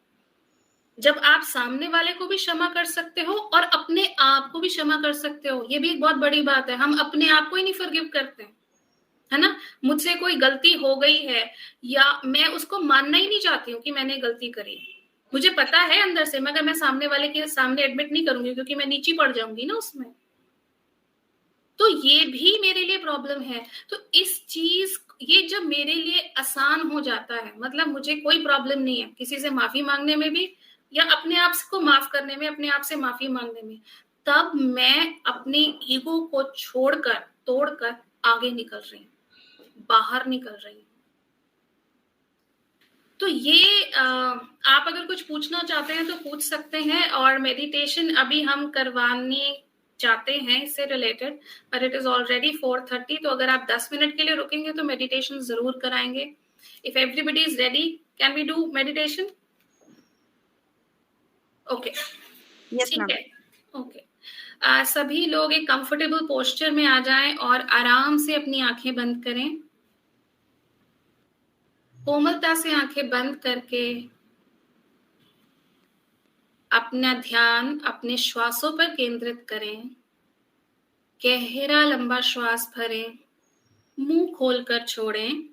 जब आप सामने वाले को भी क्षमा कर सकते हो और अपने आप को भी क्षमा कर सकते हो। ये भी एक बहुत बड़ी बात है, हम अपने आप को ही नहीं फॉरगिव करते हैं, है ना। मुझसे कोई गलती हो गई है या मैं उसको मानना ही नहीं चाहती हूँ कि मैंने गलती करी, मुझे पता है अंदर से, मगर मैं सामने वाले के सामने एडमिट नहीं करूंगी क्योंकि मैं नीची पड़ जाऊंगी ना उसमें। तो ये भी मेरे लिए प्रॉब्लम है। तो इस चीज, ये जब मेरे लिए आसान हो जाता है, मतलब मुझे कोई प्रॉब्लम नहीं है किसी से माफी मांगने में भी, या अपने आप को माफ करने में, अपने आप से माफी मांगने में, तब मैं अपने ईगो को छोड़कर, तोड़कर आगे निकल रही हूँ, बाहर निकल रही हूँ। तो ये आप अगर कुछ पूछना चाहते हैं तो पूछ सकते हैं। और मेडिटेशन अभी हम करवाने चाहते हैं इससे रिलेटेड, पर इट इज ऑलरेडी 4:30, तो अगर आप 10 मिनट के लिए रुकेंगे तो मेडिटेशन जरूर कराएंगे। If everybody is ready, can we do meditation? Okay, ठीक है, ओके। सभी लोग एक कंफर्टेबल पोस्चर में आ जाएं और आराम से अपनी आंखें बंद करें। कोमलता से आंखें बंद करके अपना ध्यान अपने श्वासों पर केंद्रित करें। गहरा लंबा श्वास भरें, मुंह खोलकर छोड़ें।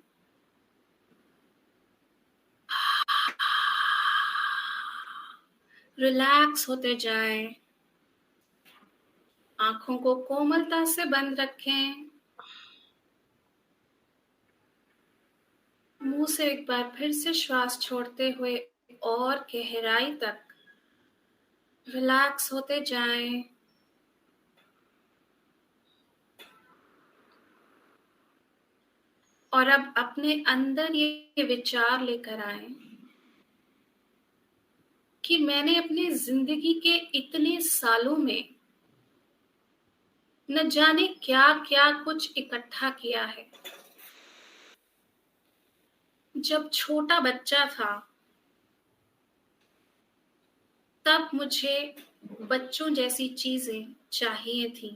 रिलैक्स होते जाएं। आंखों को कोमलता से बंद रखें। मुंह से एक बार फिर से श्वास छोड़ते हुए और गहराई तक रिलैक्स होते जाएं। और अब अपने अंदर ये विचार लेकर आए कि मैंने अपनी जिंदगी के इतने सालों में न जाने क्या क्या कुछ इकट्ठा किया है। जब छोटा बच्चा था तब मुझे बच्चों जैसी चीजें चाहिए थी।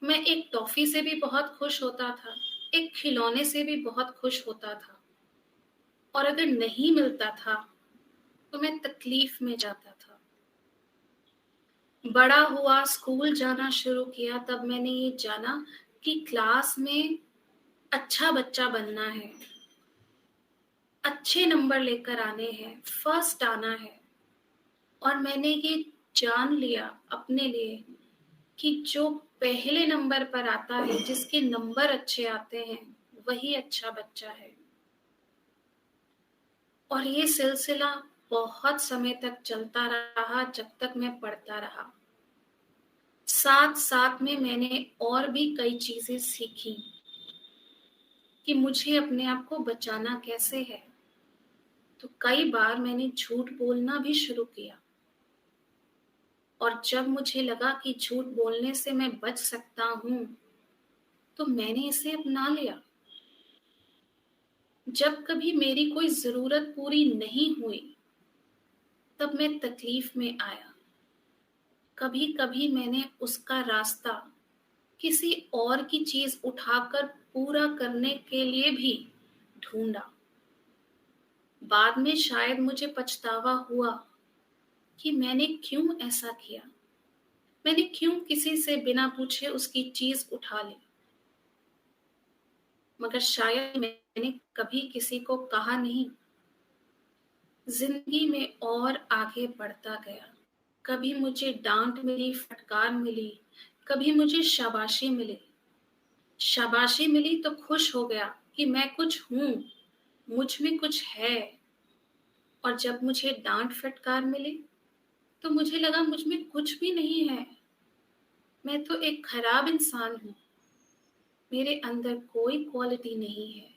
मैं एक टॉफी से भी बहुत खुश होता था, एक खिलौने से भी बहुत खुश होता था, और अगर नहीं मिलता था तो मैं तकलीफ में जाता था। बड़ा हुआ, स्कूल जाना शुरू किया, तब मैंने ये जाना कि क्लास में अच्छा बच्चा बनना है, अच्छे नंबर लेकर आने हैं, फर्स्ट आना है। और मैंने ये जान लिया अपने लिए कि जो पहले नंबर पर आता है, जिसके नंबर अच्छे आते हैं, वही अच्छा बच्चा है। और ये सिलसिला बहुत समय तक चलता रहा, जब तक मैं पढ़ता रहा। साथ साथ में मैंने और भी कई चीजें सीखी कि मुझे अपने आप को बचाना कैसे है। तो कई बार मैंने झूठ बोलना भी शुरू किया, और जब मुझे लगा कि झूठ बोलने से मैं बच सकता हूं, तो मैंने इसे अपना लिया। जब कभी मेरी कोई जरूरत पूरी नहीं हुई, तब मैं तकलीफ में आया। कभी कभी मैंने उसका रास्ता किसी और की चीज उठाकर पूरा करने के लिए भी ढूंढा। बाद में शायद मुझे पछतावा हुआ कि मैंने क्यों ऐसा किया, मैंने क्यों किसी से बिना पूछे उसकी चीज उठा ली। मगर शायद मैंने कभी किसी को कहा नहीं। जिंदगी में और आगे बढ़ता गया। कभी मुझे डांट मिली, फटकार मिली, कभी मुझे शाबाशी मिली। शाबाशी मिली तो खुश हो गया कि मैं कुछ हूं, मुझ में कुछ है। और जब मुझे डांट फटकार मिली तो मुझे लगा मुझ में कुछ भी नहीं है, मैं तो एक खराब इंसान हूं, मेरे अंदर कोई क्वालिटी नहीं है।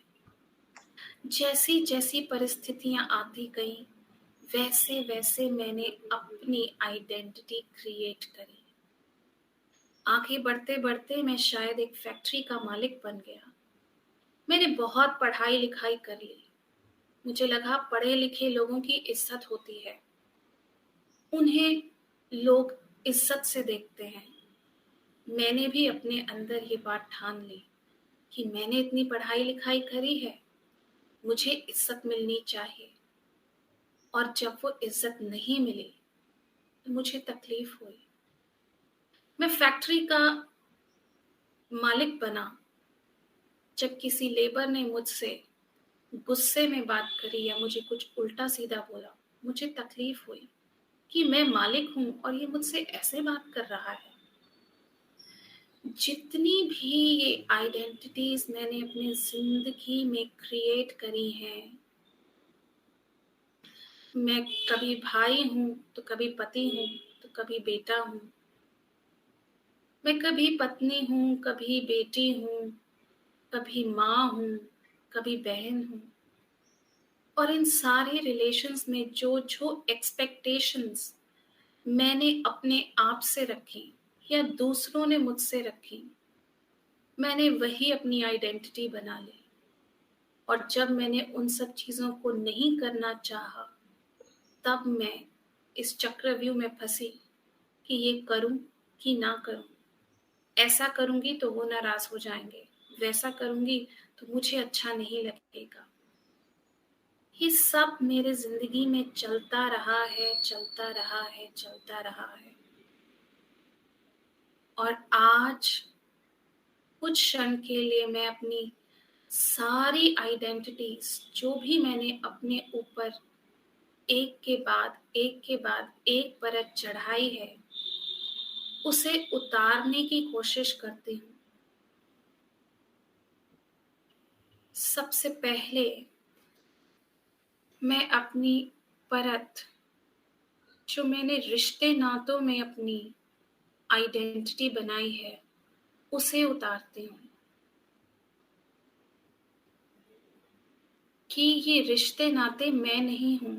जैसी जैसी परिस्थितियां आती गई, वैसे वैसे मैंने अपनी आइडेंटिटी क्रिएट करी। आगे बढ़ते बढ़ते मैं शायद एक फैक्ट्री का मालिक बन गया। मैंने बहुत पढ़ाई लिखाई कर ली। मुझे लगा पढ़े लिखे लोगों की इज्जत होती है, उन्हें लोग इज्जत से देखते हैं। मैंने भी अपने अंदर ये बात ठान ली कि मैंने इतनी पढ़ाई लिखाई करी है, मुझे इज्जत मिलनी चाहिए। और जब वो इज्जत नहीं मिली तो मुझे तकलीफ हुई। मैं फैक्ट्री का मालिक बना जब किसी लेबर ने मुझसे गुस्से में बात करी या मुझे कुछ उल्टा सीधा बोला। मुझे तकलीफ हुई कि मैं मालिक हूं और ये मुझसे ऐसे बात कर रहा है। जितनी भी ये आइडेंटिटीज मैंने अपनी जिंदगी में क्रिएट करी हैं, मैं कभी भाई हूं तो कभी पति हूं तो कभी बेटा हूं, मैं कभी पत्नी हूं कभी बेटी हूं, कभी माँ हूं कभी बहन हूं। और इन सारे रिलेशंस में जो जो एक्सपेक्टेशंस मैंने अपने आप से रखी या दूसरों ने मुझसे रखी, मैंने वही अपनी आइडेंटिटी बना ली। और जब मैंने उन सब चीजों को नहीं करना चाहा, तब मैं इस चक्रव्यूह में फंसी कि ये करूं कि ना करूं। ऐसा करूंगी तो वो नाराज हो जाएंगे, वैसा करूंगी तो मुझे अच्छा नहीं लगेगा। ये सब मेरे जिंदगी में चलता रहा है, चलता रहा है, चलता रहा है। और आज कुछ क्षण के लिए मैं अपनी सारी आइडेंटिटीज जो भी मैंने अपने ऊपर एक के बाद एक के बाद एक परत चढ़ाई है, उसे उतारने की कोशिश करती हूँ। सबसे पहले मैं अपनी परत जो मैंने रिश्ते नातों में अपनी आइडेंटिटी बनाई है, उसे उतारती हूँ कि ये रिश्ते नाते मैं नहीं हूं,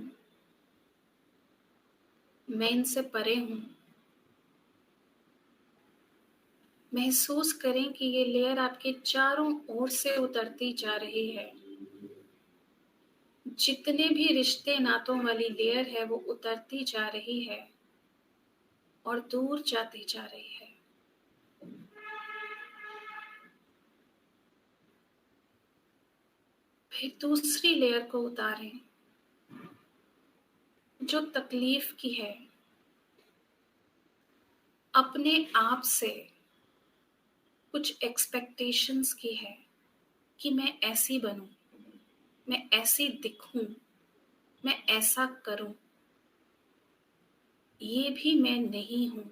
मैं इनसे परे हूं। महसूस करें कि ये लेयर आपके चारों ओर से उतरती जा रही है। जितने भी रिश्ते नातों वाली लेयर है वो उतरती जा रही है और दूर जाती जा रही है। फिर दूसरी लेयर को उतारें जो तकलीफ की है। अपने आप से कुछ एक्सपेक्टेशंस की है कि मैं ऐसी बनूं, मैं ऐसी दिखूं, मैं ऐसा करूं। ये भी मैं नहीं हूं,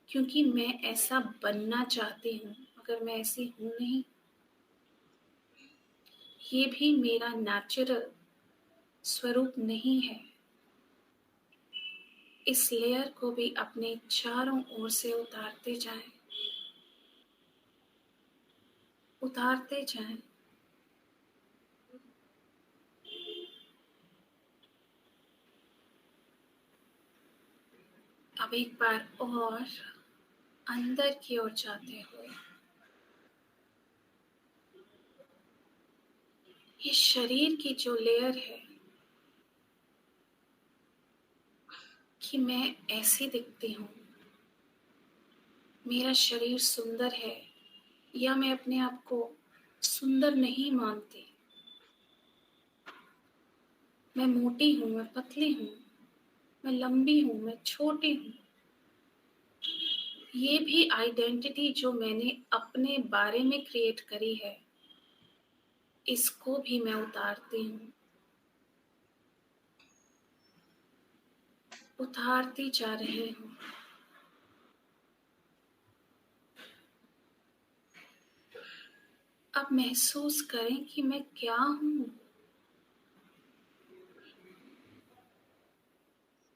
क्योंकि मैं ऐसा बनना चाहती हूं, मगर मैं ऐसी हूं नहीं। ये भी मेरा नेचुरल स्वरूप नहीं है। इस लेयर को भी अपने चारों ओर से उतारते जाएं, उतारते जाएं। अब एक बार और अंदर की ओर जाते हुए ये शरीर की जो लेयर है कि मैं ऐसी दिखती हूँ, मेरा शरीर सुंदर है या मैं अपने आप को सुंदर नहीं मानती, मैं मोटी हूँ, मैं पतली हूँ, मैं लंबी हूँ, मैं छोटी हूँ। ये भी आइडेंटिटी जो मैंने अपने बारे में क्रिएट करी है, इसको भी मैं उतारती हूँ, उतारती जा रही हूँ। अब महसूस करें कि मैं क्या हूँ।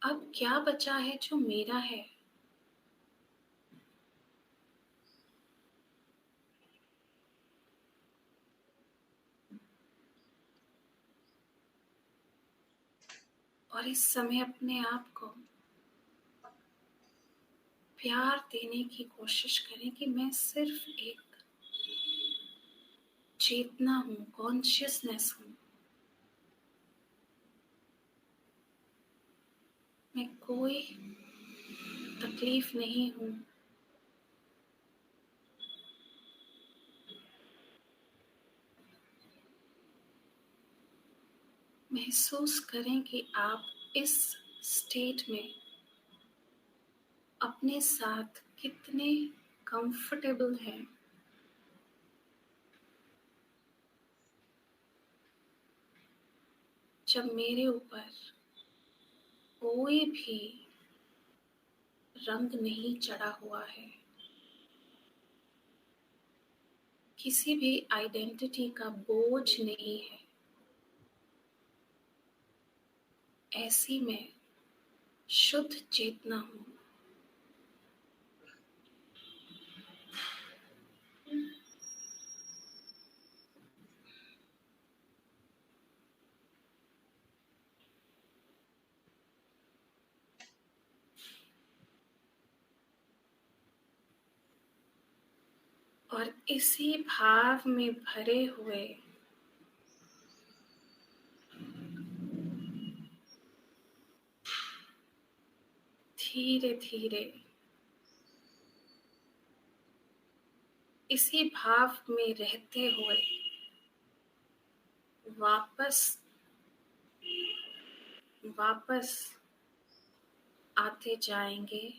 अब क्या बचा है जो मेरा है। और इस समय अपने आप को प्यार देने की कोशिश करें कि मैं सिर्फ एक चेतना हूं, कॉन्शियसनेस हूं। मैं कोई तकलीफ नहीं हूं। महसूस करें कि आप इस स्टेट में अपने साथ कितने कंफर्टेबल हैं। जब मेरे ऊपर कोई भी रंग नहीं चढ़ा हुआ है, किसी भी आइडेंटिटी का बोझ नहीं है, ऐसी मैं शुद्ध चेतना हूं। और इसी भाव में भरे हुए धीरे धीरे इसी भाव में रहते हुए वापस आते जाएंगे,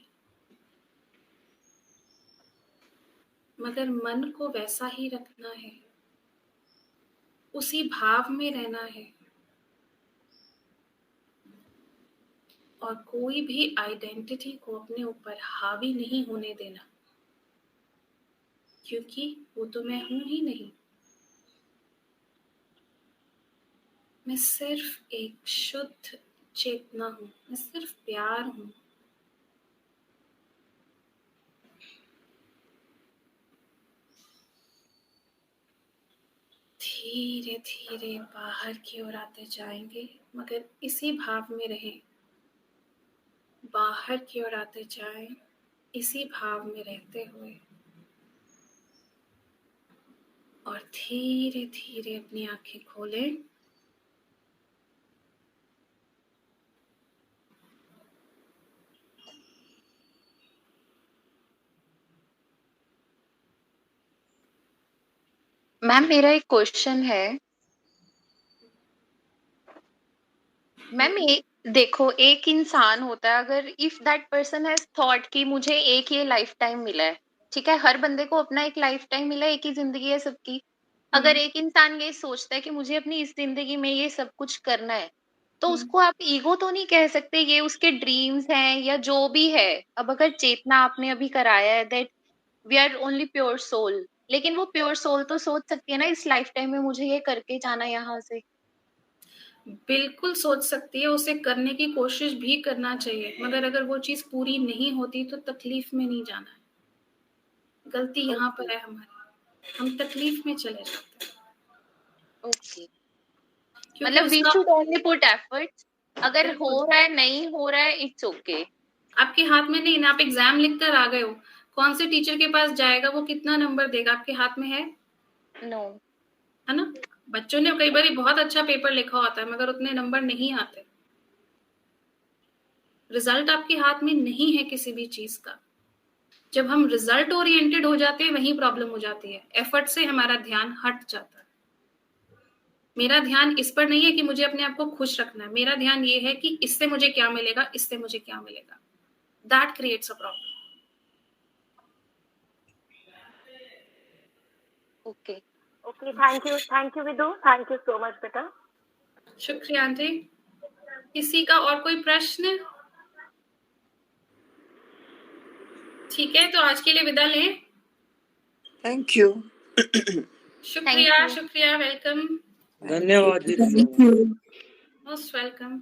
मगर मन को वैसा ही रखना है, उसी भाव में रहना है और कोई भी आइडेंटिटी को अपने ऊपर हावी नहीं होने देना, क्योंकि वो तो मैं हूं ही नहीं। मैं सिर्फ एक शुद्ध चेतना हूं, मैं सिर्फ प्यार हूं। धीरे धीरे बाहर की ओर आते जाएंगे, मगर इसी भाव में रहें। बाहर की ओर आते जाएं, इसी भाव में रहते हुए, और धीरे धीरे अपनी आंखें खोलें। मैम मेरा एक क्वेश्चन है। मैम देखो, एक इंसान होता है, अगर if that person has thought कि मुझे एक ये लाइफ टाइम मिला है, ठीक है, हर बंदे को अपना एक लाइफ टाइम मिला है, एक ही जिंदगी है सबकी। अगर एक इंसान ये सोचता है कि मुझे अपनी इस जिंदगी में ये सब कुछ करना है, तो उसको आप ईगो तो नहीं कह सकते, ये उसके ड्रीम्स हैं या जो भी है। अब अगर चेतना आपने अभी कराया है that we are only pure soul, लेकिन वो प्योर सोल तो सोच सकती है ना इस लाइफ टाइम में मुझे ये करके जाना यहाँ से। बिल्कुल सोच सकती है, उसे करने की कोशिश भी करना चाहिए, मगर अगर वो चीज पूरी नहीं होती तो तकलीफ में नहीं जाना है। गलती यहाँ पर है हमारी, हम तकलीफ में चले जाते हैं। ओके, क्योंकि मतलब वी उसका शुड ओनली पुट एफर्ट्स। अगर हो रहा है नहीं हो रहा है, इट्स ओके। आपके हाथ में नहीं ना। आप एग्जाम लिख कर आ गए हो, कौन से टीचर के पास जाएगा, वो कितना नंबर देगा, आपके हाथ में है? नो। है ना। बच्चों ने कई बार बहुत अच्छा पेपर लिखा होता है, मगर उतने नंबर नहीं आते। रिजल्ट आपके हाथ में नहीं है किसी भी चीज का। जब हम रिजल्ट ओरिएंटेड हो जाते हैं, वही प्रॉब्लम हो जाती है। एफर्ट से हमारा ध्यान हट जाता है। मेरा ध्यान इस पर नहीं है कि मुझे अपने आप को खुश रखना है, मेरा ध्यान ये है कि इससे मुझे क्या मिलेगा, इससे मुझे क्या मिलेगा। That creates a problem. Okay okay, thank you Vidu, thank you so much बेटा। शुक्रिया आंटी। किसी का और कोई प्रश्न? ठीक है, तो आज के लिए विदा लें। Thank you. शुक्रिया शुक्रिया, वेलकम। धन्यवाद जी, मोस्ट वेलकम।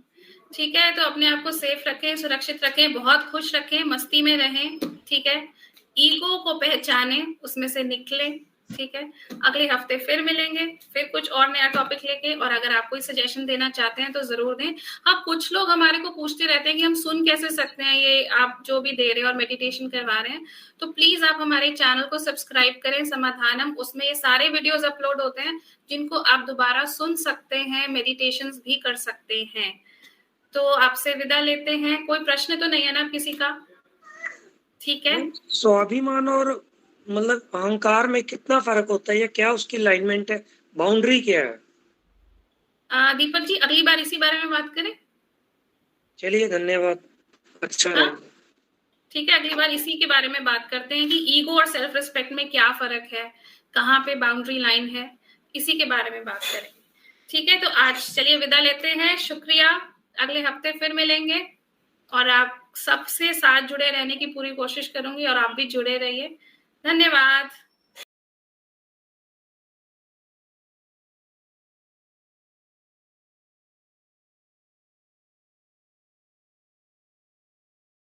ठीक है, तो अपने आप को सेफ रखें, सुरक्षित रखें, बहुत खुश रखें, मस्ती में रहें। ठीक है, ईगो को पहचानें, उसमें से निकलें, ठीक है, अगले हफ्ते फिर मिलेंगे, फिर कुछ और नया टॉपिक लेके। और अगर आप कोई सजेशन देना चाहते हैं तो जरूर दें। हाँ, कुछ लोग हमारे को पूछते रहते हैं कि हम सुन कैसे सकते हैं ये आप जो भी दे रहे हैं और मेडिटेशन करवा रहे हैं, तो प्लीज आप हमारे चैनल को सब्सक्राइब करें समाधानम। उसमें ये सारे वीडियोस अपलोड होते हैं जिनको आप दोबारा सुन सकते हैं, मेडिटेशन भी कर सकते हैं। तो आपसे विदा लेते हैं। कोई प्रश्न तो नहीं है ना किसी का? ठीक है, स्वाभिमान और मतलब अहंकार में कितना फर्क होता है या क्या उसकी अलाइनमेंट है, बाउंड्री क्या है? दीपक जी अगली बार इसी बारे में बात करें। चलिए, धन्यवाद। अच्छा है। ठीक है, अगली बार इसी के बारे में बात करते हैं कि ईगो और सेल्फ रिस्पेक्ट में क्या फर्क है, कहाँ पे बाउंड्री लाइन है, इसी के बारे में बात करेंगे। ठीक है, तो आज चलिए विदा लेते हैं। शुक्रिया, अगले हफ्ते फिर मिलेंगे और आप सबसे साथ जुड़े रहने की पूरी कोशिश करूंगी और आप भी जुड़े रहिए। धन्यवाद।